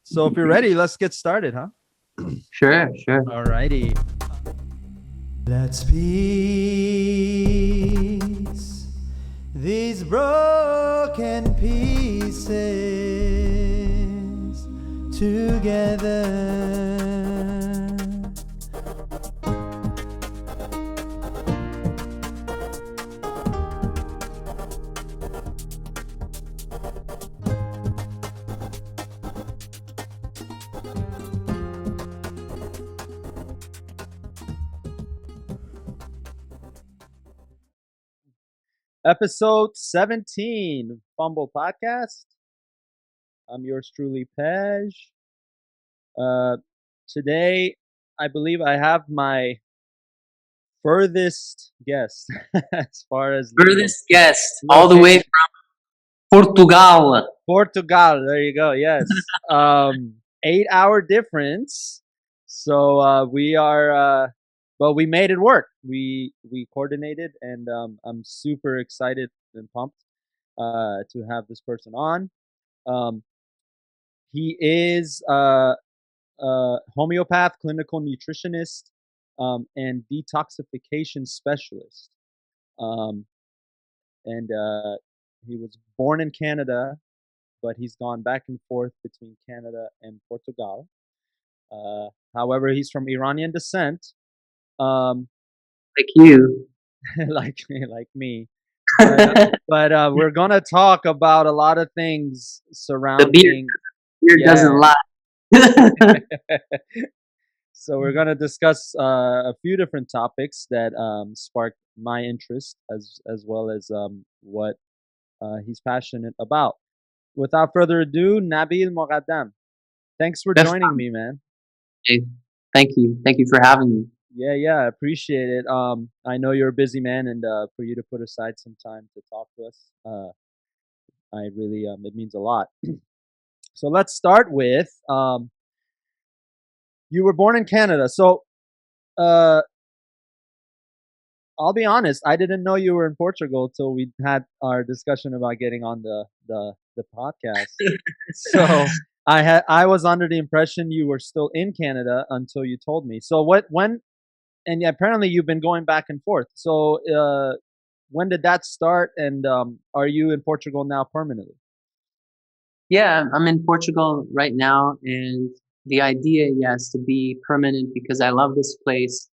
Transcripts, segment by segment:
So if you're ready, let's get started, huh? Sure. Alrighty. Let's piece these broken pieces together. Episode 17, Podcast. I'm yours truly, Pej. Today, I believe I have my furthest guest as far as Furthest guest, all the way location. from Portugal. Portugal. There you go. Yes. 8-hour difference. So we are, but we made it work. We coordinated, and I'm super excited and pumped to have this person on. He is a homeopath, clinical nutritionist, and detoxification specialist. Um, and he was born in Canada, but he's gone back and forth between Canada and Portugal. However, he's from Iranian descent, um, Like you. like me. But we're gonna talk about a lot of things The surrounding. beard doesn't lie. So we're gonna discuss a few different topics that sparked my interest, as well as what he's passionate about. Without further ado, Nabil Moghaddam. Thanks for joining me, man. Hey, thank you for having me. Yeah, I appreciate it. I know you're a busy man, and for you to put aside some time to talk to us, I really it means a lot. So let's start with you were born in Canada, so uh, I'll be honest, I didn't know you were in Portugal till we had our discussion about getting on the podcast. So I was under the impression you were still in Canada until you told me. So when and apparently you've been going back and forth. So when did that start, and are you in Portugal now permanently? Yeah, I'm in Portugal right now, and the idea, yes, to be permanent because I love this place,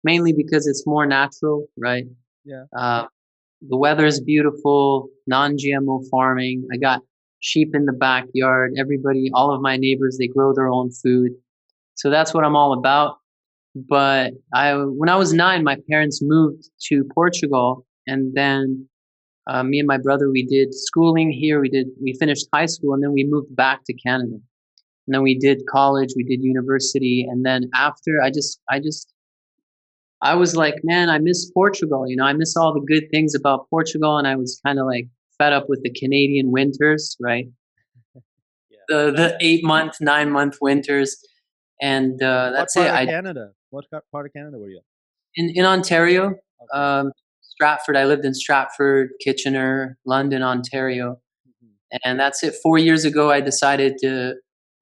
mainly because it's more natural, right? Yeah. The weather is beautiful, non-GMO farming. I got sheep in the backyard. Everybody, all of my neighbors, they grow their own food. So that's what I'm all about. But when I was 9, my parents moved to Portugal, and then me and my brother, we did schooling here. We finished high school, and then we moved back to Canada. And then we did college, we did university, and then after, I was like, man, I miss Portugal. You know, I miss all the good things about Portugal, and I was kind of like fed up with the Canadian winters, right? Yeah. The 8-month, 9-month winters, and that's What it. part of Canada? What part of Canada were you In Ontario, Okay. Stratford. I lived in Stratford, Kitchener, London, Ontario, Mhm. and that's it. 4 years ago, I decided to.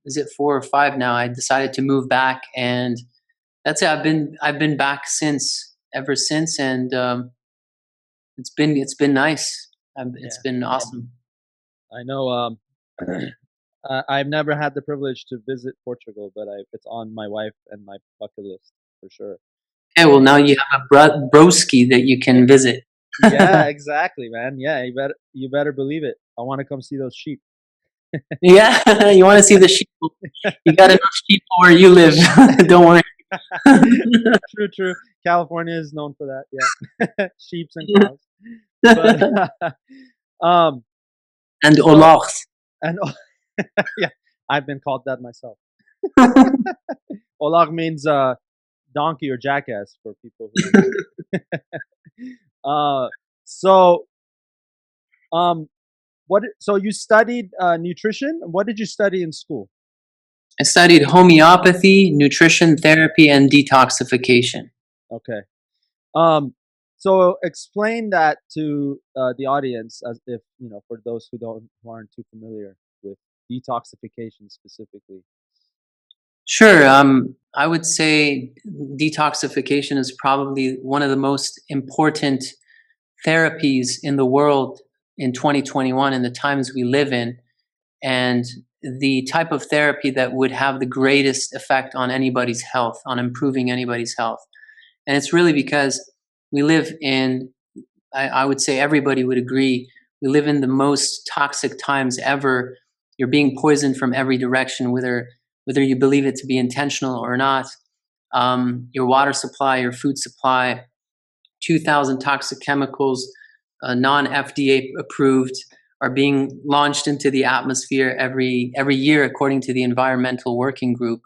Is it 4 or 5 now? I decided to move back, and that's it. I've been back ever since, and it's been nice. It's Yeah. been awesome. I know. I've never had the privilege to visit Portugal, but it's on my wife and my bucket list for sure. Okay, well now you have a broski that you can visit. Yeah, exactly, man. Yeah, you better believe it. I want to come see those sheep. Yeah, you want to see the sheep? You got enough sheep where you live. Don't worry. True. California is known for that. Yeah, sheeps and cows. But um, And so Olors. and yeah, I've been called that myself. Olag means donkey or jackass for people who don't know. So what? So you studied nutrition. What did you study in school? I studied homeopathy, nutrition therapy, and detoxification. Okay. Um, so explain that to the audience, as if for those who aren't too familiar with detoxification specifically. Sure. I would say detoxification is probably one of the most important therapies in the world in 2021 in the times we live in, and the type of therapy that would have the greatest effect on anybody's health, on improving anybody's health. And it's really because we live in, I would say everybody would agree, we live in the most toxic times ever. You're being poisoned from every direction, whether you believe it to be intentional or not. Your water supply, your food supply, 2,000 toxic chemicals, non-FDA approved, are being launched into the atmosphere every year, according to the Environmental Working Group.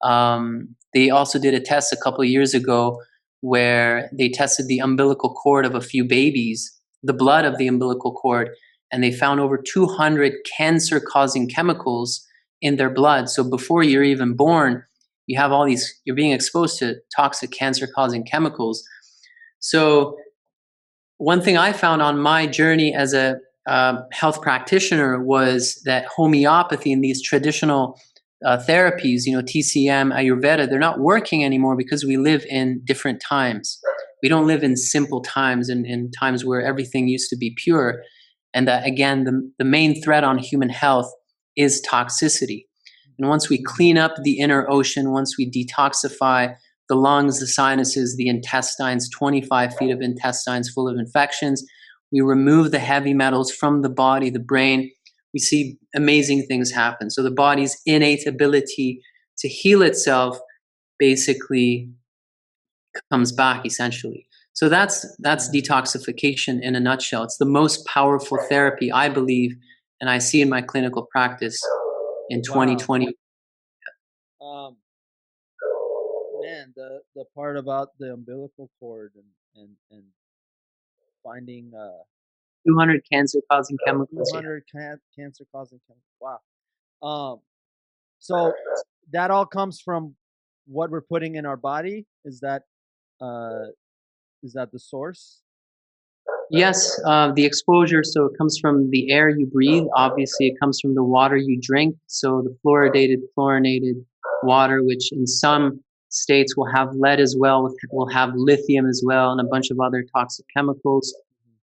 They also did a test a couple of years ago where they tested the umbilical cord of a few babies, the blood of the umbilical cord, and they found over 200 cancer-causing chemicals in their blood. So before you're even born, you have all these, you're being exposed to toxic cancer-causing chemicals. So one thing I found on my journey as a health practitioner was that homeopathy and these traditional therapies, TCM, Ayurveda, they're not working anymore because we live in different times. We don't live in simple times and in times where everything used to be pure. And that, again, the main threat on human health is toxicity. And once we clean up the inner ocean, once we detoxify the lungs, the sinuses, the intestines, 25 feet of intestines full of infections, we remove the heavy metals from the body, the brain, we see amazing things happen. So the body's innate ability to heal itself basically comes back, essentially. So that's detoxification in a nutshell. It's the most powerful therapy, I believe, and I see in my clinical practice in Wow. 2020. Um, man, the part about the umbilical cord and finding 200 cancer-causing chemicals. 200 cancer causing chemicals. Wow. So that all comes from what we're putting in our body. Uh is that the source? Yes, the exposure, so it comes from the air you breathe. Obviously, it comes from the water you drink. So the fluorinated water, which in some states will have lead as well, will have lithium as well, and a bunch of other toxic chemicals.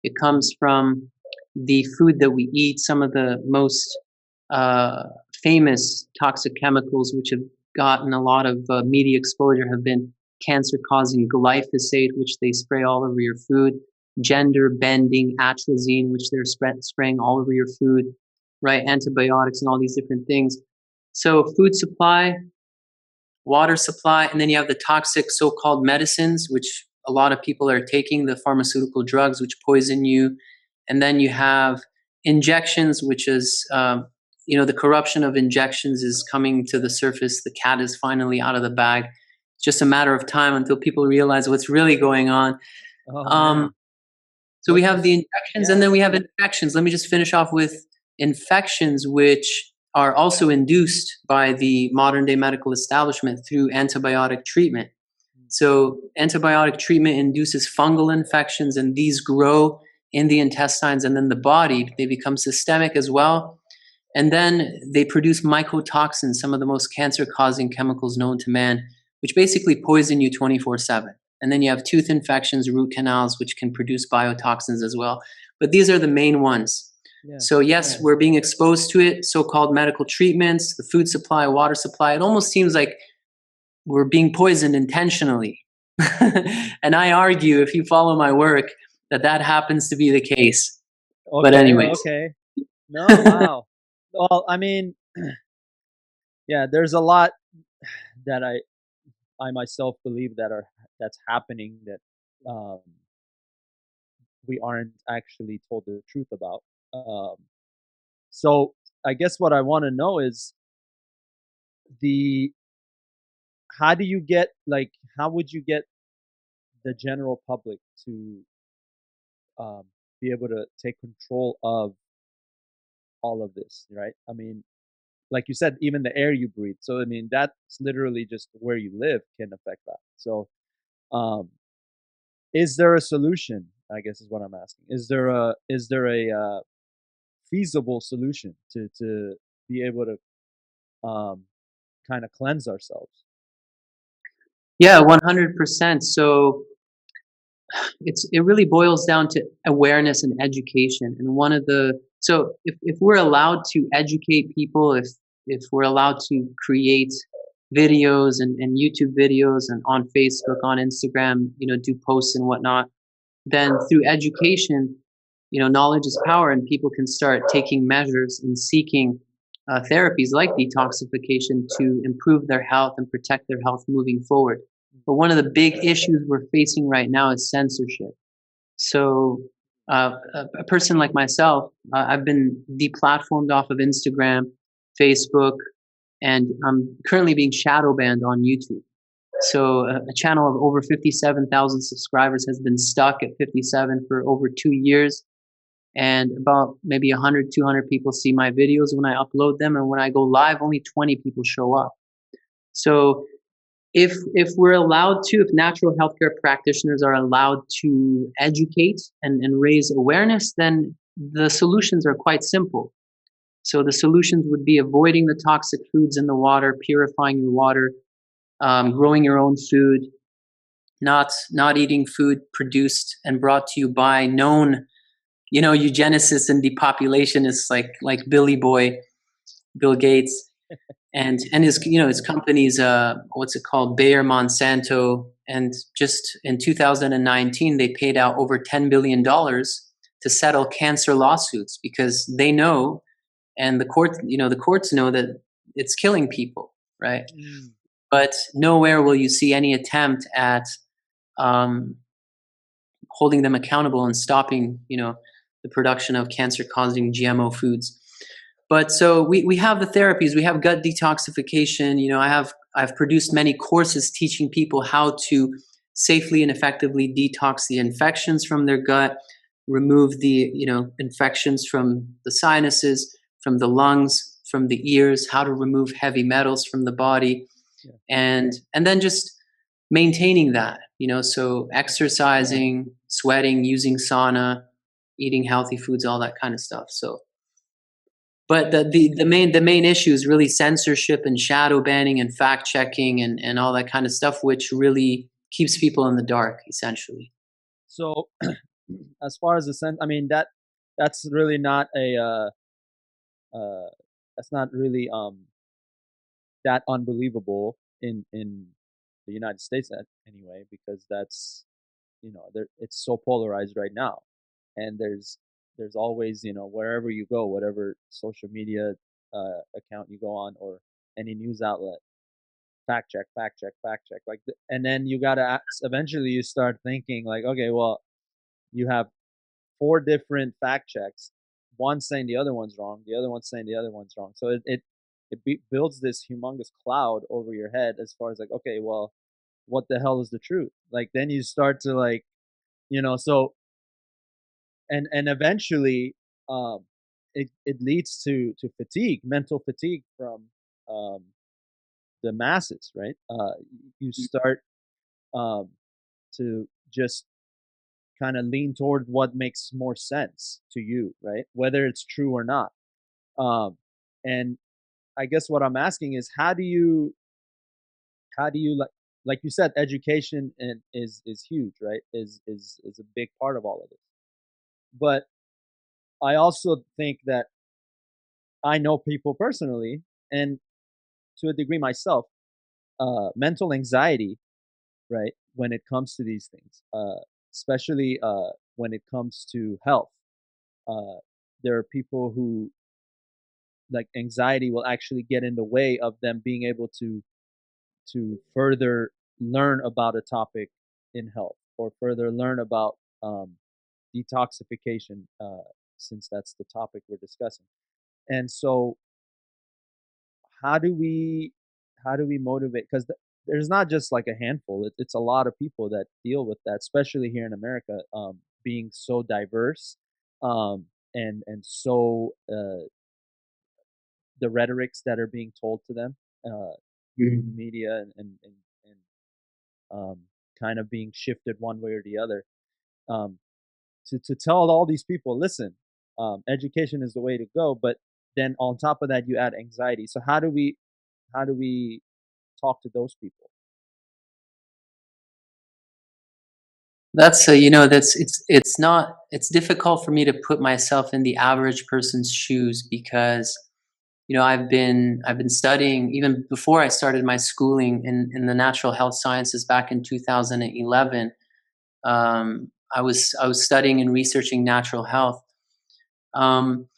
It comes from the food that we eat. Some of the most uh, famous toxic chemicals, which have gotten a lot of media exposure, have been cancer-causing glyphosate, which they spray all over your food, gender bending atrazine, which they're spraying all over your food, right? Antibiotics and all these different things. So food supply, water supply, and then you have the toxic so-called medicines, which a lot of people are taking, the pharmaceutical drugs, which poison you. And then you have injections, which is, the corruption of injections is coming to the surface. The cat is finally out of the bag. It's just a matter of time until people realize what's really going on. Oh man. Um, so we have the injections, and Yeah. then we have infections. Let me just finish off with infections, which are also induced by the modern day medical establishment through antibiotic treatment. So antibiotic treatment induces fungal infections, and these grow in the intestines and then the body. They become systemic as well. And then they produce mycotoxins, some of the most cancer-causing chemicals known to man, which basically poison you 24/7. And then you have tooth infections, root canals, which can produce biotoxins as well. But these are the main ones. Yeah. So yes, we're being exposed to it, so-called medical treatments, the food supply, water supply. It almost seems like we're being poisoned intentionally. And I argue, if you follow my work, that happens to be the case. But Okay, anyways, okay. No, wow. Well, I mean, yeah, there's a lot that I myself believe that's happening that um we aren't actually told the truth about. Um so I guess what I want to know is the how do you get like how would you get the general public to um be able to take control of all of this, right? I mean, like you said, even the air you breathe. So I mean, that's literally just where you live can affect that. So, um, is there a solution? I guess is what I'm asking. Is there a feasible solution to be able to kind of cleanse ourselves. Yeah, 100%. So it really boils down to awareness and education. And one of the so if we're allowed to educate people, if we're allowed to create videos and YouTube videos and on Facebook, on Instagram, do posts and whatnot, then through education, knowledge is power, and people can start taking measures and seeking therapies like detoxification to improve their health and protect their health moving forward. But one of the big issues we're facing right now is censorship. So, a person like myself, I've been deplatformed off of Instagram, Facebook, and I'm currently being shadow banned on YouTube. So, a channel of over 57,000 subscribers has been stuck at 57 for over 2 years. And about maybe 100, 200 people see my videos when I upload them. And when I go live, only 20 people show up. So, if we're allowed to, if natural healthcare practitioners are allowed to educate and raise awareness, then the solutions are quite simple. So the solutions would be avoiding the toxic foods in the water, purifying your water, growing your own food, not eating food produced and brought to you by known, eugenicists and depopulationists like Billy Boy, Bill Gates, and his companies, what's it called, Bayer, Monsanto. And just in 2019 they paid out over $10 billion to settle cancer lawsuits because they know, and the courts know that it's killing people, right? But nowhere will you see any attempt at holding them accountable and stopping the production of cancer causing GMO foods. But so we have the therapies, we have gut detoxification. I've produced many courses teaching people how to safely and effectively detox the infections from their gut, remove the infections from the sinuses, from the lungs, from the ears, how to remove heavy metals from the body, and then just maintaining that. So exercising, sweating, using sauna, eating healthy foods, all that kind of stuff. So. But the main issue is really censorship and shadow banning and fact checking and all that kind of stuff, which really keeps people in the dark, essentially. So, as far as the sense, I mean that's really not that's not really that unbelievable in the United States anyway, because that's there, it's so polarized right now, and there's always wherever you go, whatever social media account you go on or any news outlet, fact check, fact check, fact check, and then you gotta eventually you start thinking like, okay, well, you have four different fact checks, one saying the other one's wrong, the other one's saying the other one's wrong, so it builds this humongous cloud over your head as far as like, okay, well, what the hell is the truth? Like then you start to like, so and eventually um it leads to fatigue, mental fatigue from um the masses, right? You start um to just kind of lean toward what makes more sense to you, right? Whether it's true or not. And I guess what I'm asking is how do you like you said, education and is huge, right? Is a big part of all of this. But I also think that I know people personally, and to a degree myself, mental anxiety, right? When it comes to these things, especially when it comes to health, uh, there are people who like anxiety will actually get in the way of them being able to further learn about a topic in health or further learn about detoxification, since that's the topic we're discussing. And so, how do we how do we motivate? Because there's not just like a handful; it's a lot of people that deal with that, especially here in America, being so diverse, and so the rhetorics that are being told to them through the media and kind of being shifted one way or the other. Um, to tell all these people, listen, education is the way to go, but then on top of that, you add anxiety. So how do we talk to those people? That's you know, it's not, it's difficult for me to put myself in the average person's shoes because I've been studying even before I started my schooling in the natural health sciences back in 2011. I was studying and researching natural health. Um,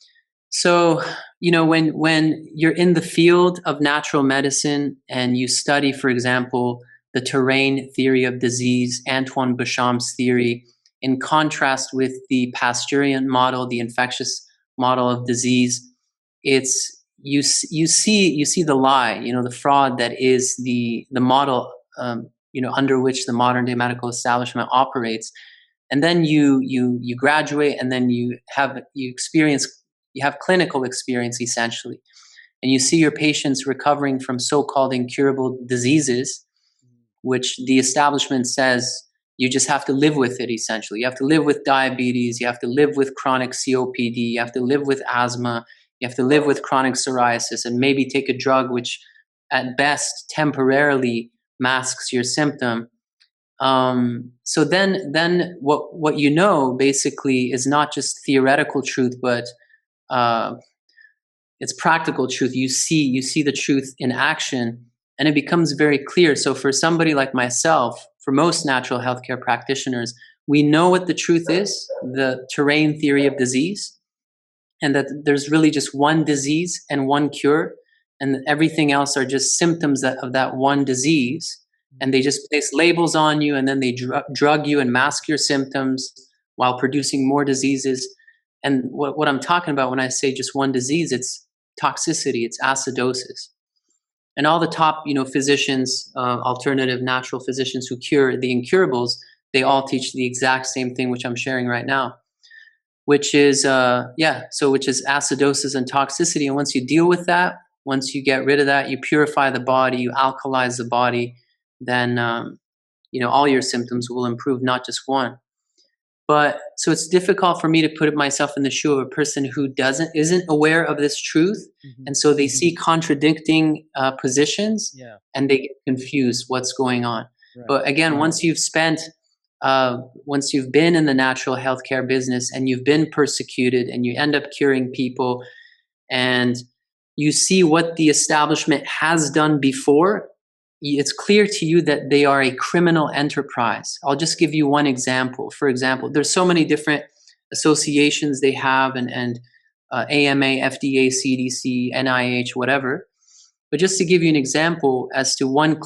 so when you're in the field of natural medicine and you study, for example, the terrain theory of disease, Antoine Bécham's theory, in contrast with the Pasteurian model, the infectious model of disease, it's you see the lie, the fraud that is the model, under which the modern day medical establishment operates. And then you graduate, and then you have clinical experience essentially, and you see your patients recovering from so-called incurable diseases, which the establishment says you just have to live with it. Essentially, you have to live with diabetes, you have to live with chronic COPD, you have to live with asthma, you have to live with chronic psoriasis, and maybe take a drug which at best temporarily masks your symptom. So then what basically is not just theoretical truth, but uh, it's practical truth. You see the truth in action, and it becomes very clear. So for somebody like myself, for most natural healthcare practitioners, we know what the truth is, the terrain theory of disease, and that there's really just one disease and one cure, and everything else are just symptoms of that one disease. And they just place labels on you, and then they drug you and mask your symptoms while producing more diseases. And what I'm talking about when I say just one disease, it's toxicity, it's acidosis. And all the top, physicians, alternative natural physicians who cure the incurables, they all teach the exact same thing, which I'm sharing right now, which is which is acidosis and toxicity. And once you deal with that, once you get rid of that, you purify the body, you alkalize the body, then all your symptoms will improve, not just one. But so it's difficult for me to put myself in the shoe of a person who isn't aware of this truth, and so they see contradicting positions, and they get confused what's going on. Right. But again, once you've been in the natural healthcare business and you've been persecuted and you end up curing people, and you see what the establishment has done before, it's clear to you that they are a criminal enterprise. I'll just give you one example. For example, there's so many different associations they have, and AMA, FDA, CDC, NIH, whatever. But just to give you an example as to one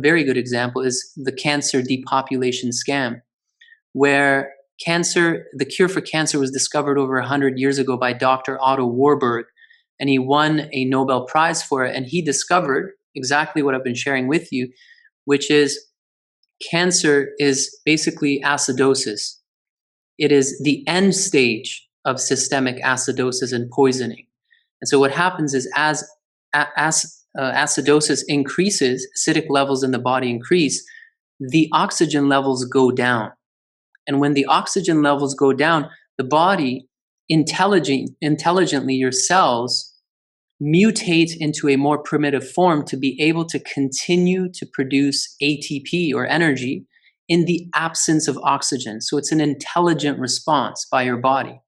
very good example is the cancer depopulation scam, where the cure for cancer was discovered over 100 years ago by Dr. Otto Warburg, and he won a Nobel Prize for it. And he discovered exactly what I've been sharing with you, which is cancer is basically acidosis. It is the end stage of systemic acidosis and poisoning. And so what happens is as acidosis increases, acidic levels in the body increase, the oxygen levels go down. And when the oxygen levels go down, the body intelligently, your cells mutate into a more primitive form to be able to continue to produce ATP or energy in the absence of oxygen. So it's an intelligent response by your body.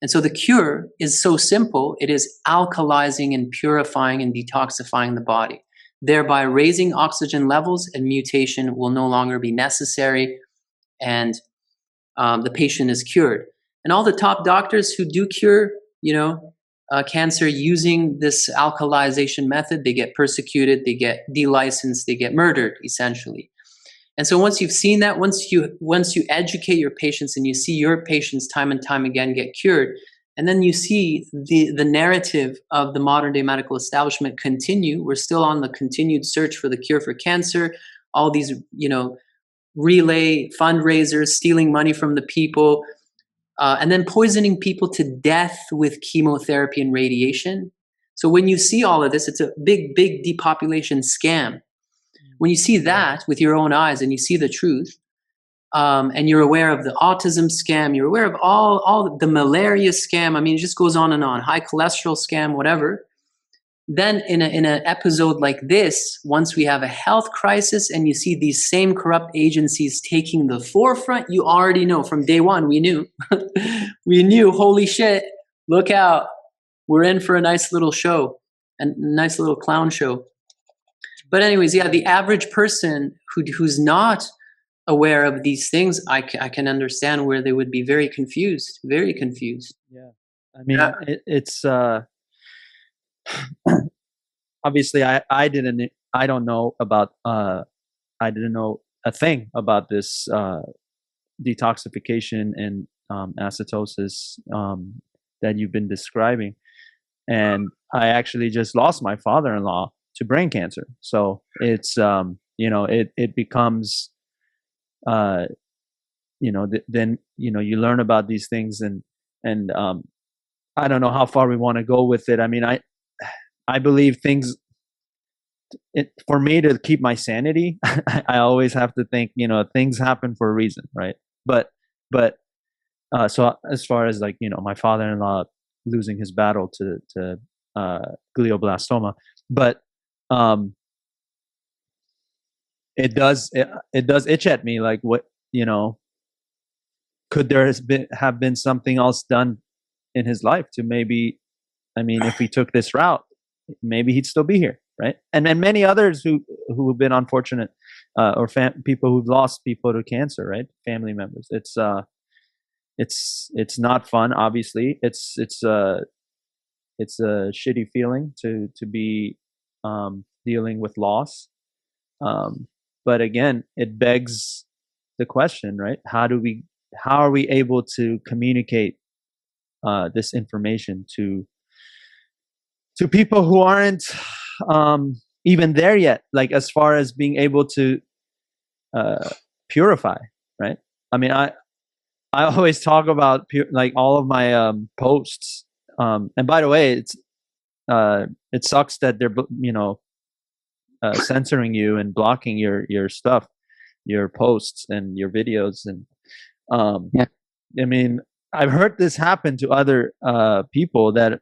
And so the cure is so simple. It is alkalizing and purifying and detoxifying the body, thereby raising oxygen levels, and mutation will no longer be necessary, and the patient is cured. And all the top doctors who do cure, cancer using this alkalization method, they get persecuted, they get delicensed, they get murdered, essentially. And so once you've seen that, once you educate your patients and you see your patients time and time again get cured, and then you see the narrative of the modern day medical establishment continue, we're still on the continued search for the cure for cancer, all these, relay fundraisers, stealing money from the people, and then poisoning people to death with chemotherapy and radiation. So when you see all of this, it's a big, big depopulation scam. When you see that with your own eyes and you see the truth, and you're aware of the autism scam, you're aware of all the malaria scam, I mean, it just goes on and on, high cholesterol scam, whatever, then in an episode like this, once we have a health crisis and you see these same corrupt agencies taking the forefront, you already know from day one, we knew, we knew, holy shit, look out. We're in for a nice little show, a nice little clown show. But anyways, yeah, the average person who's not aware of these things, I can understand where they would be very confused, very confused. Yeah. I mean, it's obviously I don't know about I didn't know a thing about this detoxification and acetosis that you've been describing, and I actually just lost my father-in-law to brain cancer. So it's it becomes then you learn about these things, and I don't know how far we want to go with it. I mean, I believe things. For me to keep my sanity, I always have to think, things happen for a reason, right? But so as far as my father-in-law losing his battle to glioblastoma, but it does itch at me, like, what, could there have been something else done in his life to maybe, I mean, if he took this route, maybe he'd still be here, right? And then many others who have been unfortunate, or people who've lost people to cancer, right? Family members. It's not fun. Obviously, it's a shitty feeling to be dealing with loss. But again, it begs the question, right? How are we able to communicate this information to people who aren't even there yet, like as far as being able to purify, right? I mean, I always talk about like all of my posts, and by the way, it sucks that they're censoring you and blocking your stuff, your posts and your videos, and Yeah. I mean, I've heard this happen to other people that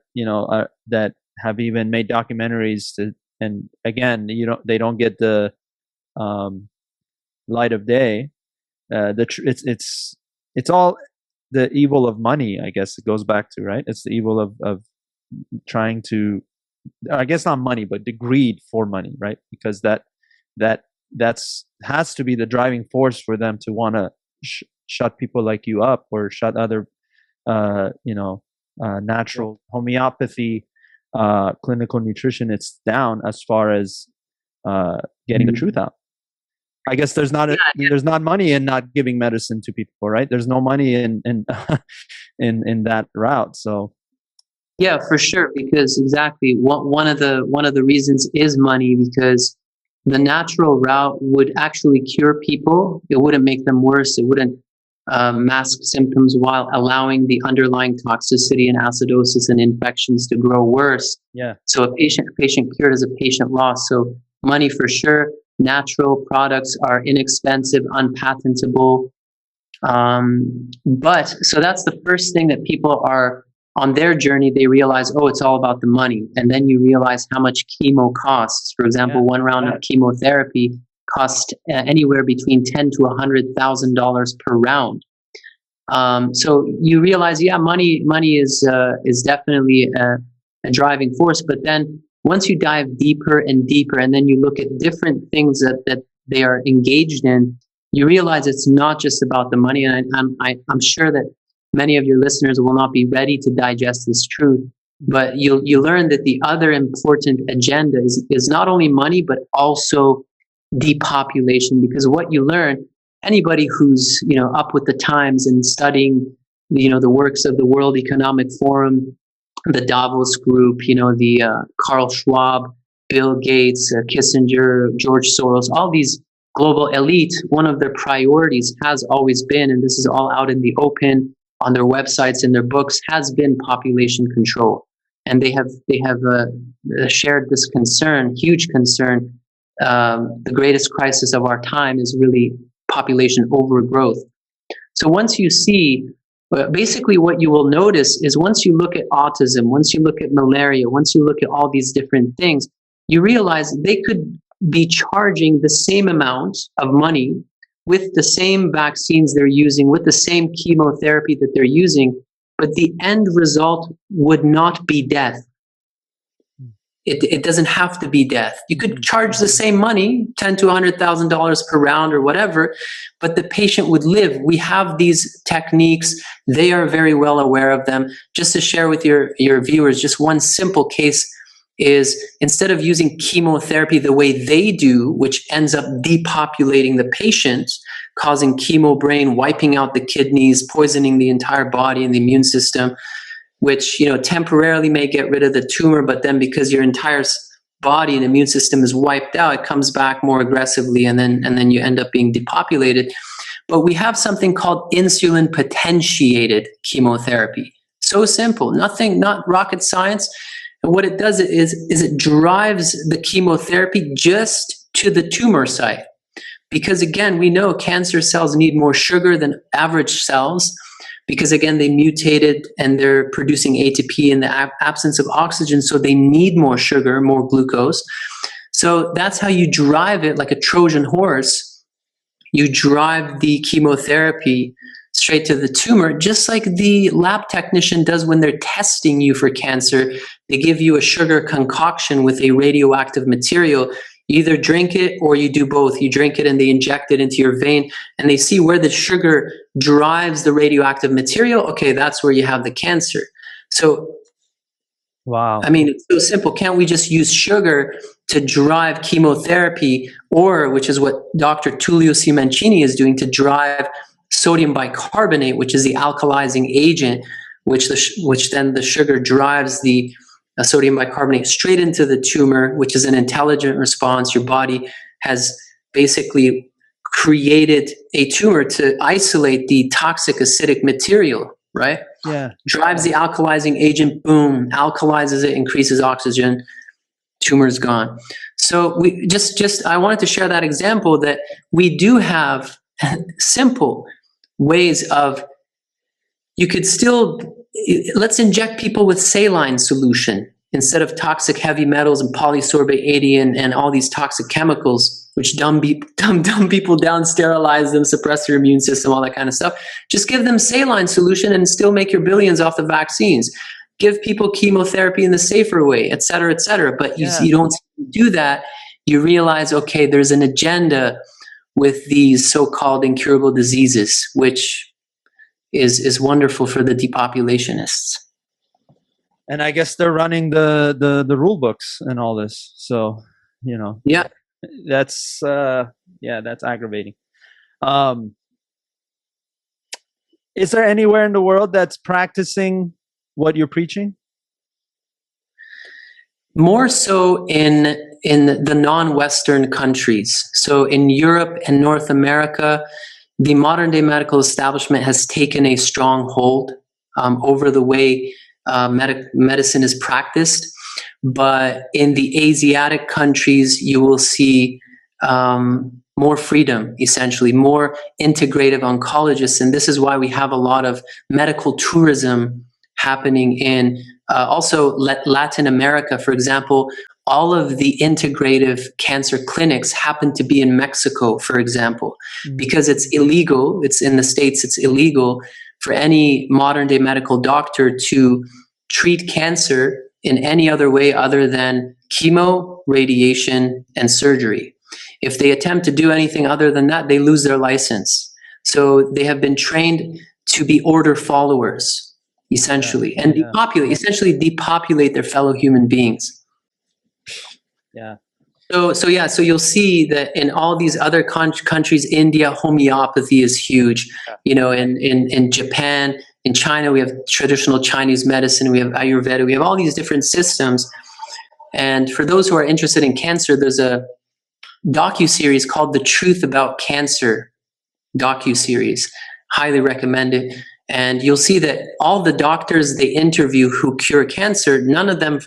that have even made documentaries and again, they don't get the light of day. It's all the evil of money, I guess it goes back to, right? It's the evil of trying to, I guess not money, but the greed for money, right? Because that's has to be the driving force for them to want to shut people like you up, or shut other natural homeopathy clinical nutritionists down, as far as getting the truth out. I guess there's not money in not giving medicine to people, right? There's no money in in that route. So Yeah, for sure. Because exactly one of the reasons is money, because the natural route would actually cure people. It wouldn't make them worse. It wouldn't mask symptoms while allowing the underlying toxicity and acidosis and infections to grow worse. Yeah. So a patient cured is a patient lost. So money for sure. Natural products are inexpensive, unpatentable. But so that's the first thing that people are on their journey. They realize, oh, it's all about the money. And then you realize how much chemo costs. For example, one round of chemotherapy cost anywhere between $10,000 to $100,000 per round. So you realize, yeah, money is definitely a driving force. But then once you dive deeper and deeper, and then you look at different things that they are engaged in, you realize it's not just about the money. And I'm sure that many of your listeners will not be ready to digest this truth, but you learn that the other important agenda is not only money, but also depopulation. Because what you learn, anybody who's up with the times and studying the works of the World Economic Forum, the Davos Group, the Carl Schwab, Bill Gates, Kissinger, George Soros, all these global elite, one of their priorities has always been, and this is all out in the open on their websites, in their books, has been population control. And they have shared this concern, huge concern. The greatest crisis of our time is really population overgrowth. So once you see But basically what you will notice is once you look at autism, once you look at malaria, once you look at all these different things, you realize they could be charging the same amount of money with the same vaccines they're using, with the same chemotherapy that they're using, but the end result would not be death. It doesn't have to be death. You could charge the same money, $10,000 to $100,000 per round or whatever, but the patient would live. We have these techniques. They are very well aware of them. Just to share with your viewers, just one simple case is instead of using chemotherapy the way they do, which ends up depopulating the patient, causing chemo brain, wiping out the kidneys, poisoning the entire body and the immune system, which, you know, temporarily may get rid of the tumor, but then because your entire body and immune system is wiped out, it comes back more aggressively, and then you end up being depopulated. But we have something called insulin potentiated chemotherapy. So simple, nothing, not rocket science. And what it does is it drives the chemotherapy just to the tumor site. Because again, we know cancer cells need more sugar than average cells, because again, they mutated and they're producing ATP in the absence of oxygen, so they need more sugar, more glucose. So that's how you drive it like a Trojan horse. You drive the chemotherapy straight to the tumor, just like the lab technician does when they're testing you for cancer. They give you a sugar concoction with a radioactive material. You either drink it or you do both. You drink it and they inject it into your vein, and they see where the sugar drives the radioactive material. Okay, that's where you have the cancer. So, wow. I mean, it's so simple. Can't we just use sugar to drive chemotherapy, or, which is what Dr. Tullio Simoncini is doing, to drive sodium bicarbonate, which is the alkalizing agent, which then the sugar drives the sodium bicarbonate straight into the tumor, which is an intelligent response. Your body has basically created a tumor to isolate the toxic acidic material, right? Yeah. Drives the alkalizing agent, boom, alkalizes it, increases oxygen, tumor's gone. So we I wanted to share that example that we do have simple ways of, you could still, let's inject people with saline solution instead of toxic heavy metals and polysorbate 80 and all these toxic chemicals, which dumb people down, sterilize them, suppress their immune system, all that kind of stuff. Just give them saline solution and still make your billions off the vaccines. Give people chemotherapy in the safer way, et cetera, et cetera. But you don't do that. You realize, okay, there's an agenda with these so-called incurable diseases, which is wonderful for the depopulationists. And I guess they're running the rule books and all this. So, you know, yeah, that's aggravating. Is there anywhere in the world that's practicing what you're preaching? More so in the non-Western countries. So in Europe and North America, the modern day medical establishment has taken a strong hold over the way medicine is practiced. But in the Asiatic countries, you will see more freedom, essentially, more integrative oncologists. And this is why we have a lot of medical tourism happening in also Latin America. For example, all of the integrative cancer clinics happen to be in Mexico, for example, because it's illegal. It's in the States, it's illegal for any modern day medical doctor to treat cancer in any other way other than chemo, radiation, and surgery. If they attempt to do anything other than that, they lose their license. So they have been trained to be order followers, essentially, and essentially depopulate their fellow human beings. Yeah. So you'll see that in all these other countries, India, homeopathy is huge. You know, in Japan, in China, we have traditional Chinese medicine, we have Ayurveda, we have all these different systems. And for those who are interested in cancer, there's a docuseries called The Truth About Cancer docuseries. Highly recommend it. And you'll see that all the doctors they interview who cure cancer, none of them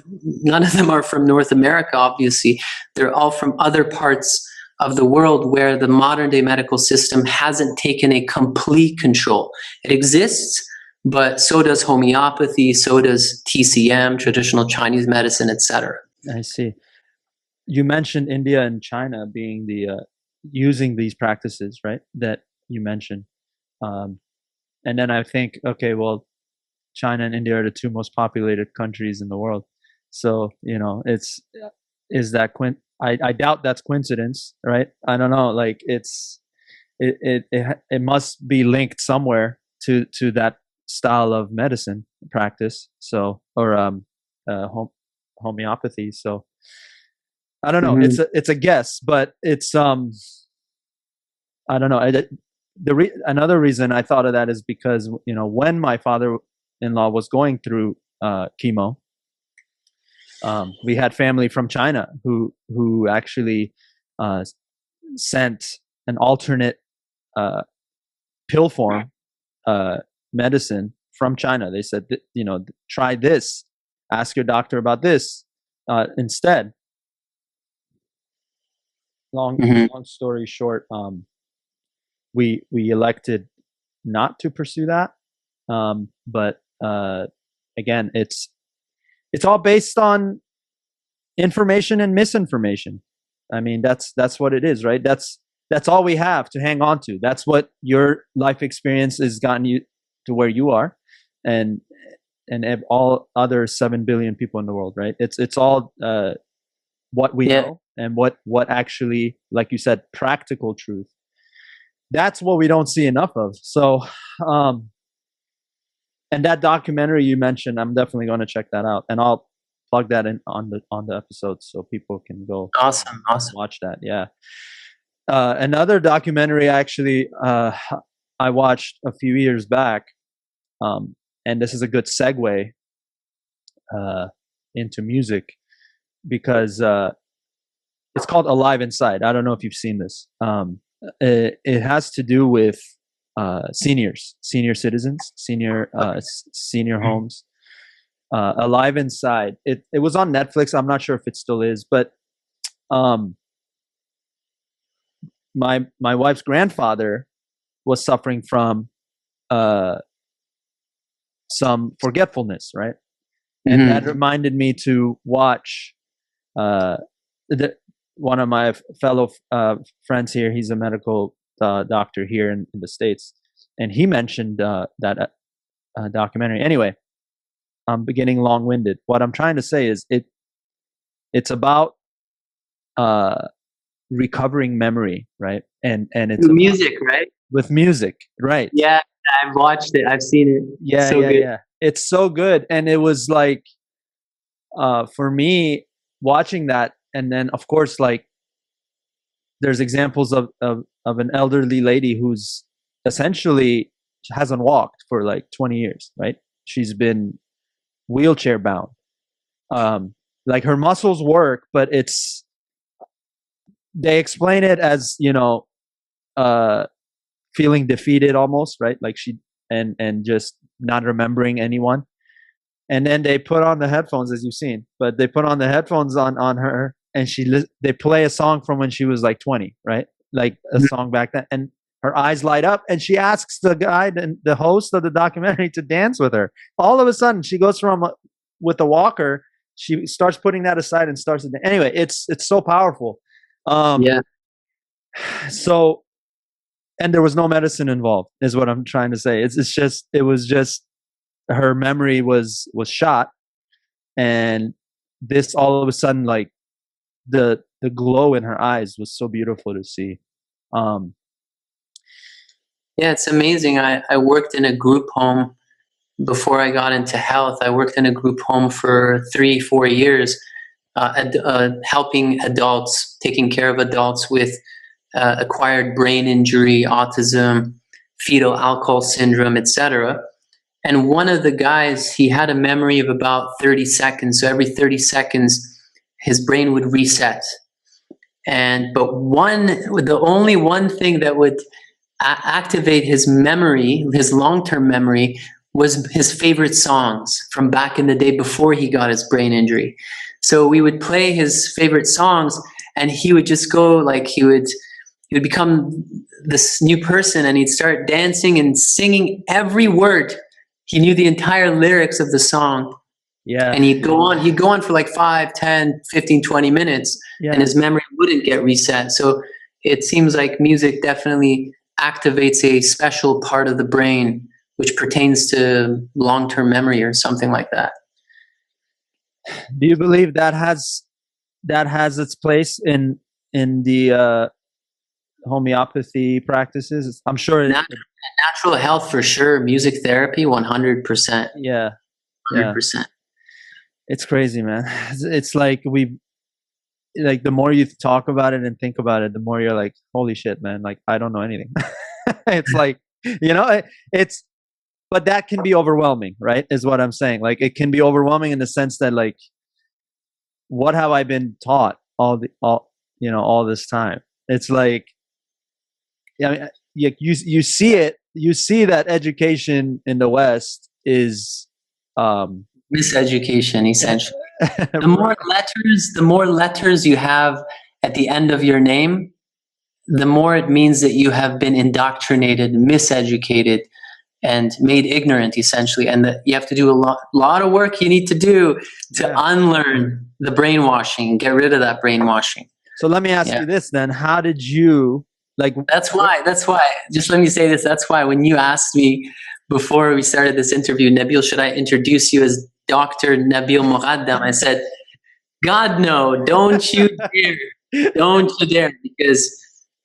are from North America, obviously. They're all from other parts of the world where the modern day medical system hasn't taken a complete control. It exists, but so does homeopathy, so does TCM, traditional Chinese medicine, etc. I see. You mentioned India and China being the using these practices, right? That you mentioned, and then I think, okay, well, China and India are the two most populated countries in the world. So, is that I doubt that's coincidence, right? I don't know. Like it must be linked somewhere to that style of medicine practice. So, or homeopathy. So I don't know. Mm-hmm. It's a guess, but it's I don't know. Another reason I thought of that is because when my father-in-law was going through chemo, we had family from China who actually sent an alternate pill form medicine from China. They said, try this. Ask your doctor about this instead. Long story short, we elected not to pursue that. But again, it's all based on information and misinformation. I mean, that's what it is, right? That's all we have to hang on to. That's what your life experience has gotten you to where you are, and all other 7 billion people in the world, right? It's all what we know, and what actually, like you said, practical truth. That's what we don't see enough of. So, and that documentary you mentioned, I'm definitely going to check that out, and I'll plug that in on the episode so people can go Awesome. watch that. Yeah. Another documentary actually I watched a few years back, and this is a good segue into music, because it's called Alive Inside. I don't know if you've seen this. It has to do with senior citizens, senior homes. Alive Inside. It was on Netflix. I'm not sure if it still is, but my wife's grandfather was suffering from some forgetfulness, right? And that reminded me to watch one of my fellow friends here. He's a medical doctor here in the States, and he mentioned that documentary. Anyway, I'm getting long-winded. What I'm trying to say is it's about recovering memory, right? And it's music, right? With music, right? Yeah, I've watched it. I've seen it. Yeah, so good. Yeah. It's so good, and it was like, for me, watching that, and then of course, like, there's examples of an elderly lady who's essentially hasn't walked for like 20 years, right? She's been wheelchair bound. Like, her muscles work, but they explain it as, feeling defeated almost, right? Like and just not remembering anyone. And then they put on the headphones, as you've seen, but they put on the headphones on her, and they play a song from when she was like 20, right? Like a song back then, and her eyes light up, and she asks the guy, the host of the documentary, to dance with her. All of a sudden, she goes from with the walker, she starts putting that aside and starts to dance. Anyway, it's so powerful. So, and there was no medicine involved, is what I'm trying to say. It was just her memory was shot, and this, all of a sudden, like, the glow in her eyes was so beautiful to see. Yeah, it's amazing. I worked in a group home before I got into health. I worked in a group home for 3-4 years, helping adults, taking care of adults with acquired brain injury, autism, fetal alcohol syndrome, etc. And one of the guys, he had a memory of about 30 seconds. So every 30 seconds, his brain would reset. But the only one thing that would activate his memory, his long-term memory, was his favorite songs from back in the day before he got his brain injury. So we would play his favorite songs, and he would just go, like, he would become this new person, and he'd start dancing and singing every word he knew the entire lyrics of the song. Yeah. And he'd go on for like 5, 10, 15, 20 minutes, and his memory wouldn't get reset. So it seems like music definitely activates a special part of the brain which pertains to long-term memory or something like that. Do you believe that has its place in the homeopathy practices? I'm sure natural health for sure. Music therapy, 100%. Yeah, 100%. It's crazy, man. It's like the more you talk about it and think about it, the more you're like, holy shit, man! Like I don't know anything. It's like, but that can be overwhelming, right? Is what I'm saying. Like it can be overwhelming in the sense that like, what have I been taught all this time? It's like, yeah, you see it. You see that education in the West is miseducation, essentially. The more letters you have at the end of your name, the more it means that you have been indoctrinated, miseducated, and made ignorant, essentially. And that you have to do a lot of work you need to do to unlearn the brainwashing, get rid of that brainwashing. So let me ask you this then. How did you That's why, just let me say this. That's why when you asked me before we started this interview, Nabil, should I introduce you as Dr. Nabil Moghaddam? I said, God, no, don't you dare. Don't you dare. Because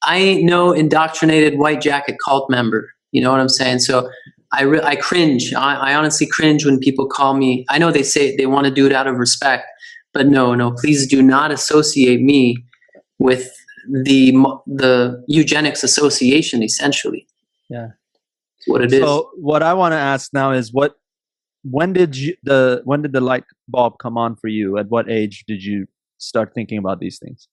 I ain't no indoctrinated white jacket cult member. You know what I'm saying? So I cringe. I honestly cringe when people call me. I know they say they want to do it out of respect, but no, please do not associate me with the Eugenics Association, essentially. Yeah. That's what it is. So what I want to ask now is when did the light bulb come on for you? At what age did you start thinking about these things?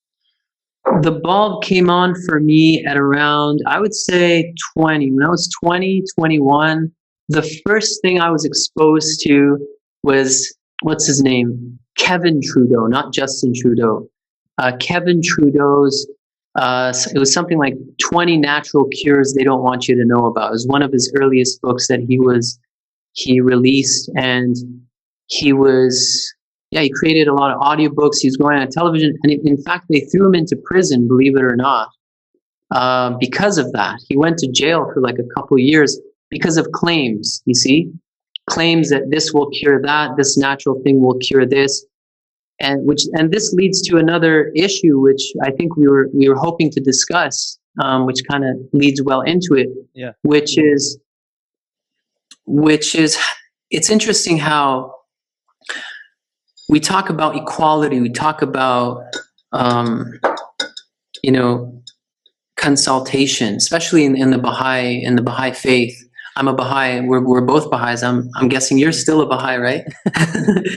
The bulb came on for me at around, I would say 20. When I was 20, 21, the first thing I was exposed to was, what's his name? Kevin Trudeau, not Justin Trudeau. Kevin Trudeau's, it was something like 20 natural cures they don't want you to know about. It was one of his earliest books that he released, and he created a lot of audiobooks. He was going on television, and in fact, they threw him into prison, believe it or not, because of that. He went to jail for like a couple of years because of claims, you see? Claims that this will cure that, this natural thing will cure this. And this leads to another issue, which I think we were hoping to discuss, which kind of leads well into it. Yeah. Which is it's interesting how we talk about equality, we talk about consultation, especially in the Baha'i faith. I'm a Baha'i. We're both Baha'is. I'm guessing you're still a Baha'i, right?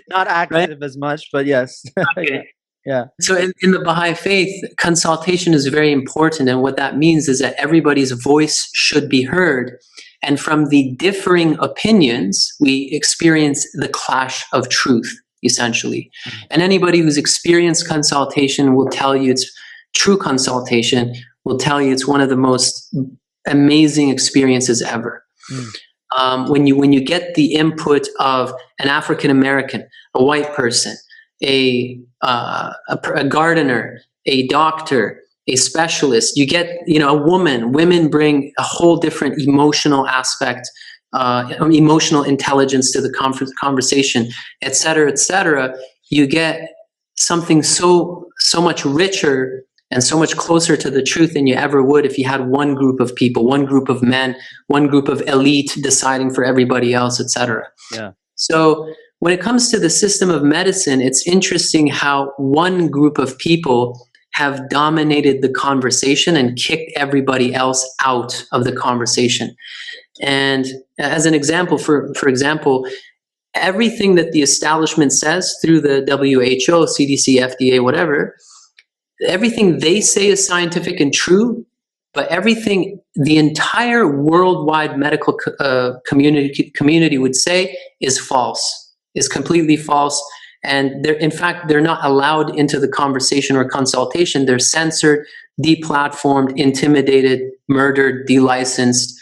Not active as much, but yes. Okay. Yeah. So in the Baha'i faith, consultation is very important, and what that means is that everybody's voice should be heard. And from the differing opinions, we experience the clash of truth, essentially. And anybody who's experienced consultation will tell you it's true consultation, will tell you it's one of the most amazing experiences ever. When you get the input of an African American, a white person, a gardener, a doctor, a specialist, you get a woman. Women bring a whole different emotional aspect, emotional intelligence to the conversation, et cetera, et cetera. You get something so much richer and so much closer to the truth than you ever would if you had one group of people, one group of men, one group of elite deciding for everybody else, et cetera. Yeah. So when it comes to the system of medicine, it's interesting how one group of people have dominated the conversation and kicked everybody else out of the conversation. And as an example, for example, everything that the establishment says through the WHO, CDC, FDA, whatever, everything they say is scientific and true, but everything the entire worldwide medical community would say is false, is completely false. And in fact, they're not allowed into the conversation or consultation. They're censored, deplatformed, intimidated, murdered, delicensed,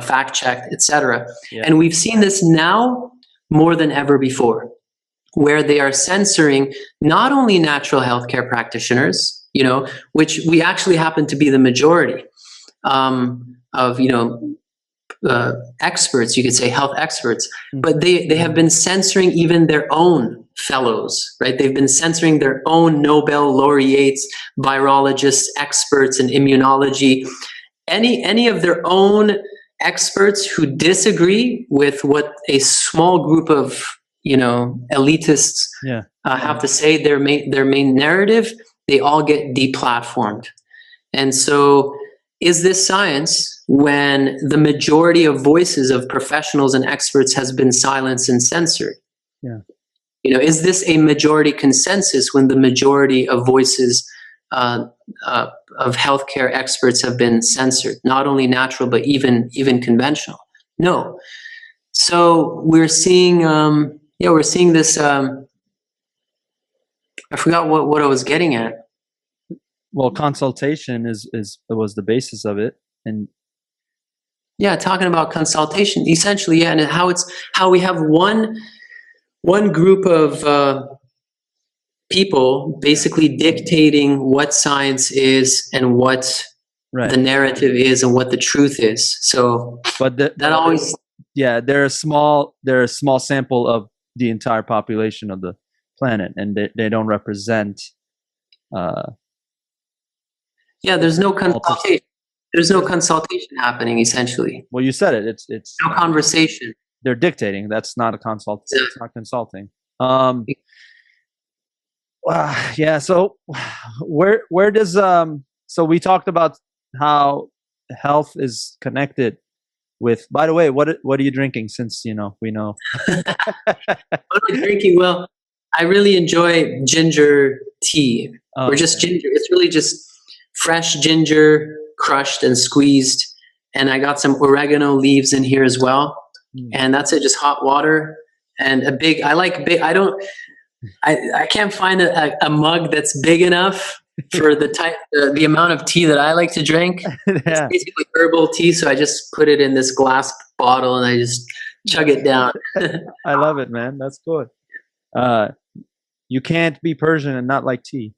fact checked, etc. Yeah. And we've seen this now more than ever before, where they are censoring not only natural healthcare practitioners, which we actually happen to be the majority of, experts, you could say health experts, but they have been censoring even their own fellows, right? They've been censoring their own Nobel laureates, virologists, experts in immunology, any of their own experts who disagree with what a small group of elitists have to say, their main narrative, they all get deplatformed. And so is this science when the majority of voices of professionals and experts has been silenced and censored? Yeah. Is this a majority consensus when the majority of voices of healthcare experts have been censored, not only natural, but even conventional? No. So we're seeing, this, I forgot what I was getting at. Well, consultation was the basis of it, and talking about consultation, essentially, and how we have one group of people basically dictating what science is and what the narrative is and what the truth is. So, but that always, they're a small sample of the entire population of the planet, and they don't represent. There's no consultation. There's no consultation happening, essentially. Well, you said it. It's no conversation. They're dictating. That's not a consult. It's not consulting. So where does so we talked about how health is connected with. By the way, what are you drinking? Since we know. What am I drinking? Well, I really enjoy ginger tea, or just ginger. It's really just fresh ginger, crushed and squeezed, and I got some oregano leaves in here as well. And that's it, just hot water and a big. I can't find a mug that's big enough for the amount of tea that I like to drink. It's basically herbal tea, so I just put it in this glass bottle and I just chug it down. I love it, man. That's good. You can't be Persian and not like tea.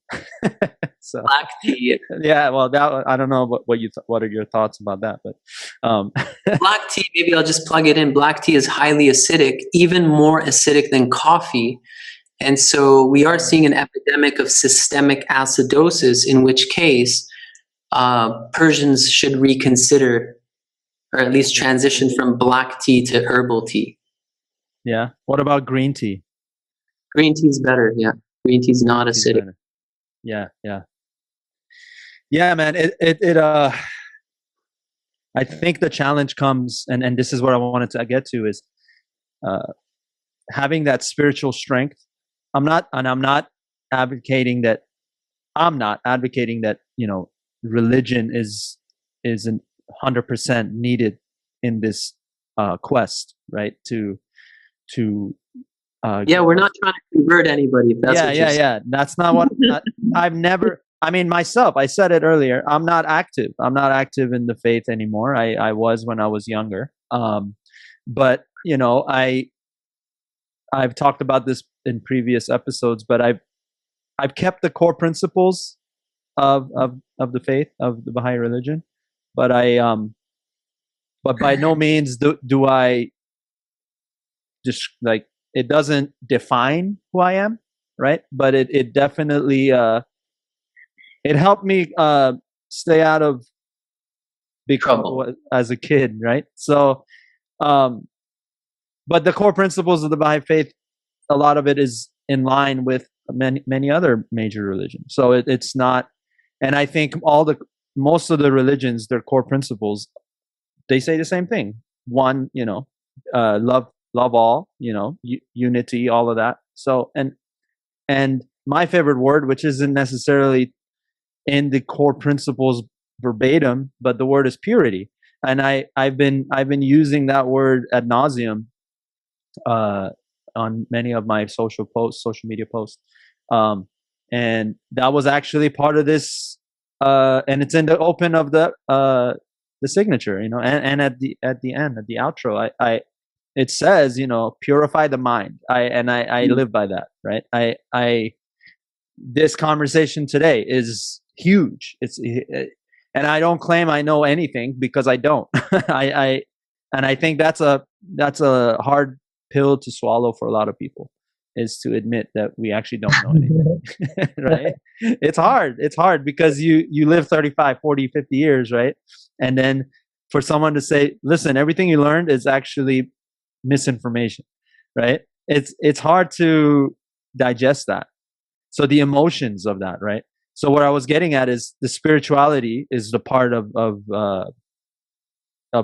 So, black tea. Yeah, well, I don't know what are your thoughts about that, but black tea. Maybe I'll just plug it in. Black tea is highly acidic, even more acidic than coffee, and so we are seeing an epidemic of systemic acidosis. In which case, Persians should reconsider, or at least transition from black tea to herbal tea. Yeah. What about green tea? Green tea is better. Yeah, green tea is not acidic. Yeah, man. I think the challenge comes, and this is what I wanted to get to, is having that spiritual strength. I'm not advocating that. Religion is 100% needed in this quest, right? We're not trying to convert anybody. If that's yeah. That's not what I've never. I mean, myself. I said it earlier. I'm not active. I'm not active in the faith anymore. I was when I was younger. But I've talked about this in previous episodes. But I've kept the core principles of the faith of the Baha'i religion. But but by no means do I just like. It doesn't define who I am, right? But it definitely it helped me stay out of big trouble as a kid, right? So, but the core principles of the Baha'i faith, a lot of it is in line with many other major religions. So it's not, and I think most of the religions, their core principles, they say the same thing. One, love all, unity, all of that. So, and my favorite word, which isn't necessarily in the core principles verbatim, but the word is purity. And I've been using that word ad nauseum on many of my social media posts. And that was actually part of this, and it's in the open of the the signature, and at the end, at the outro, it says, purify the mind. I live by that, right? This conversation today is huge. And I don't claim I know anything, because I don't. And I think that's a hard pill to swallow for a lot of people, is to admit that we actually don't know anything. Right? It's hard because you live 35, 40, 50 years, right? And then for someone to say, listen, everything you learned is actually misinformation, right? It's hard to digest that. So the emotions of that, right? So what I was getting at is the spirituality is the part of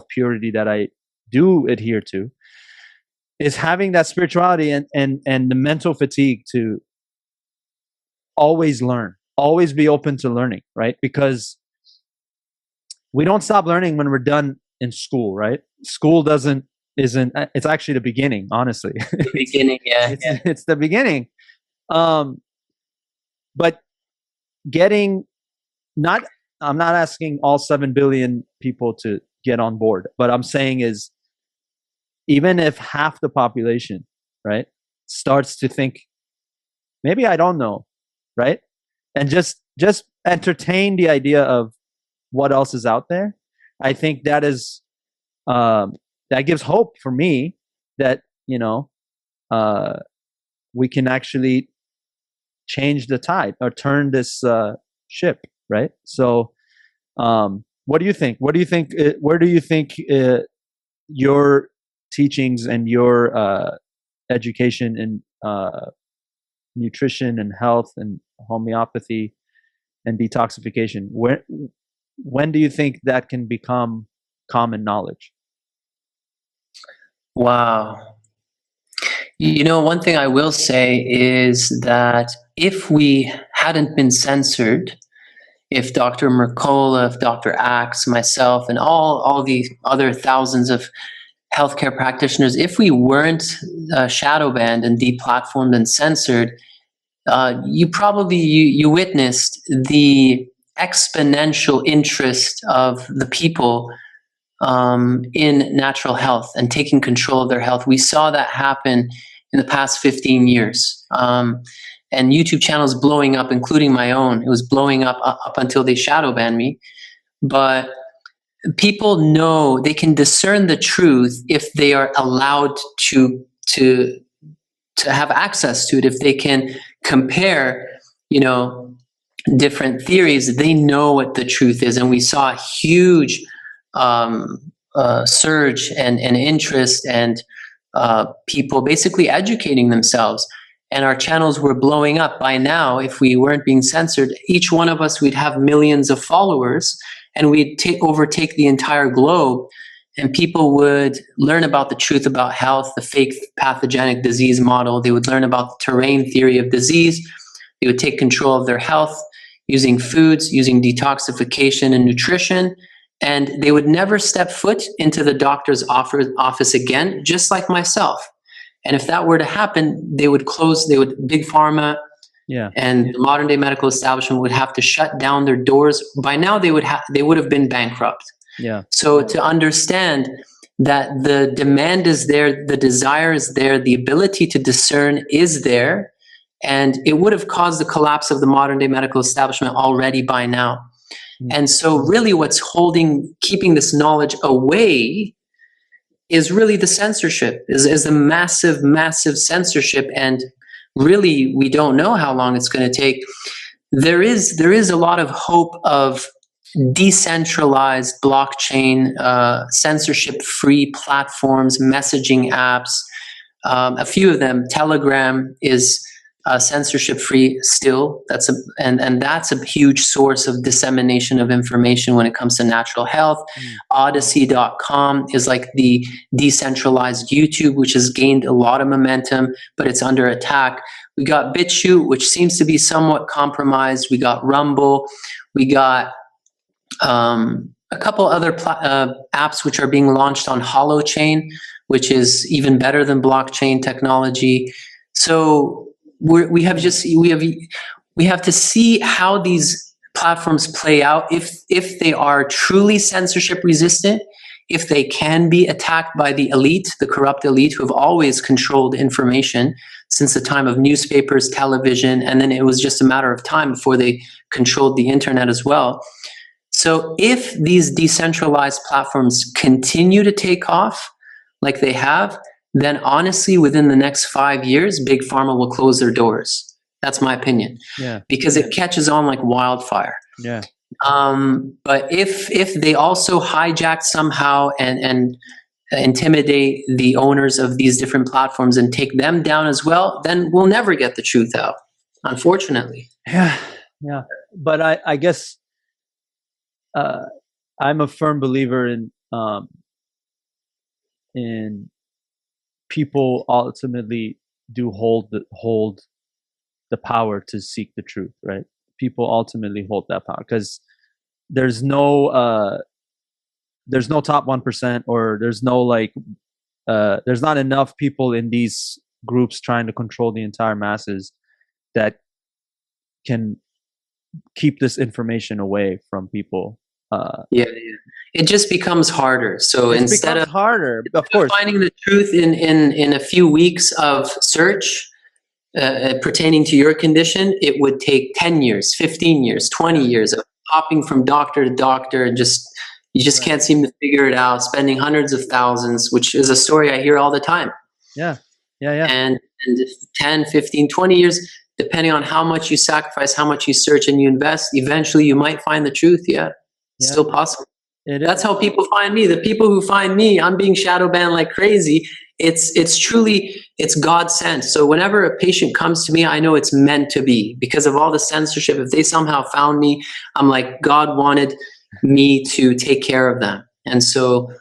purity that I do adhere to, is having that spirituality and the mental fatigue to always learn, always be open to learning, right? Because we don't stop learning when we're done in school, right? School it's actually the beginning, honestly. The beginning, yeah. It's the beginning. But I'm not asking all 7 billion people to get on board, but I'm saying is, even if half the population, right, starts to think, maybe I don't know, right? And just entertain the idea of what else is out there. I think that is, that gives hope for me that, we can actually change the tide or turn this ship, right? So, what do you think? Where do you think your teachings and your education in nutrition and health and homeopathy and detoxification, when do you think that can become common knowledge? Wow. One thing I will say is that if we hadn't been censored, if Dr. Mercola, if Dr. Axe, myself, and all the other thousands of healthcare practitioners, if we weren't shadow banned and deplatformed and censored, you witnessed the exponential interest of the people in natural health and taking control of their health. We saw that happen in the past 15 years. And YouTube channels blowing up, including my own. It was blowing up until they shadow banned me. But people know, they can discern the truth if they are allowed to have access to it. If they can compare, different theories, they know what the truth is. And we saw a huge surge and interest and people basically educating themselves. And our channels were blowing up. By now, if we weren't being censored, each one of us, we'd have millions of followers, and we'd overtake the entire globe, and people would learn about the truth about health, the fake pathogenic disease model. They would learn about the terrain theory of disease. They would take control of their health using foods, using detoxification and nutrition, and they would never step foot into the doctor's office again, just like myself. And if that were to happen, they would close, big pharma and the modern day medical establishment would have to shut down their doors. By now they would have been bankrupt. Yeah. So to understand that the demand is there, the desire is there, the ability to discern is there, and it would have caused the collapse of the modern day medical establishment already by now. And so really what's keeping this knowledge away is really the censorship, is a massive, massive censorship. And really, we don't know how long it's going to take. There is a lot of hope of decentralized blockchain, censorship-free platforms, messaging apps. A few of them, Telegram is censorship-free still. That's a huge source of dissemination of information when it comes to natural health. Odysee.com is like the decentralized YouTube, which has gained a lot of momentum, but it's under attack. We got BitChute, which seems to be somewhat compromised. We got Rumble. We got a couple other apps which are being launched on Holochain, which is even better than blockchain technology. So we have to see how these platforms play out, if they are truly censorship resistant, if they can be attacked by the elite, the corrupt elite who have always controlled information since the time of newspapers, television, and then it was just a matter of time before they controlled the internet as well. So if these decentralized platforms continue to take off like they have, then honestly, within the next 5 years, Big Pharma will close their doors. That's my opinion. Yeah. Because it catches on like wildfire. Yeah. But if they also hijack somehow and intimidate the owners of these different platforms and take them down as well, then we'll never get the truth out, unfortunately. Yeah. Yeah. But I guess I'm a firm believer in people ultimately do hold the power to seek the truth, right? People ultimately hold that power because there's no top 1%, or there's not enough people in these groups trying to control the entire masses that can keep this information away from people. Yeah. It just becomes harder. So instead of finding the truth in a few weeks of search pertaining to your condition, it would take 10 years, 15 years, 20 years of hopping from doctor to doctor, and you just can't seem to figure it out, spending hundreds of thousands, which is a story I hear all the time. Yeah. And 10, 15, 20 years, depending on how much you sacrifice, how much you search and you invest, eventually you might find the truth. Yeah. It's still possible. That's how people find me. The people who find me, I'm being shadow banned like crazy. It's truly God sent. So whenever a patient comes to me, I know it's meant to be because of all the censorship. If they somehow found me, I'm like, God wanted me to take care of them. And so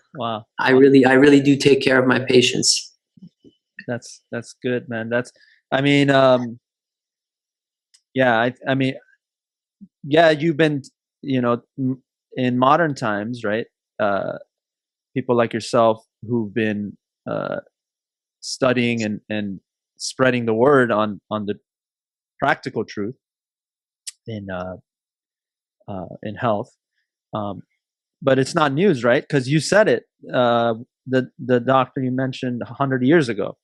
I really do take care of my patients. That's good, man. You've been, in modern times, right? People like yourself who've been studying and spreading the word on the practical truth in health, but it's not news, right? Because you said it. The doctor you mentioned 100 years ago,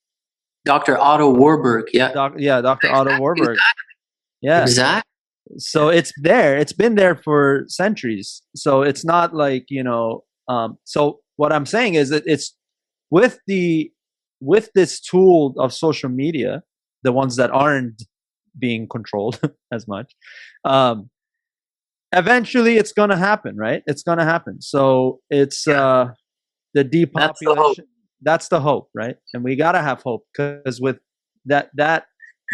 Dr. Otto Warburg. Yeah. Dr. Otto Warburg. Yeah. Exactly. So it's there. It's been there for centuries. So it's not like, so what I'm saying is that it's with this tool of social media, the ones that aren't being controlled as much, eventually it's going to happen, right? It's going to happen. So it's the depopulation. That's the hope, right? And we got to have hope, because with that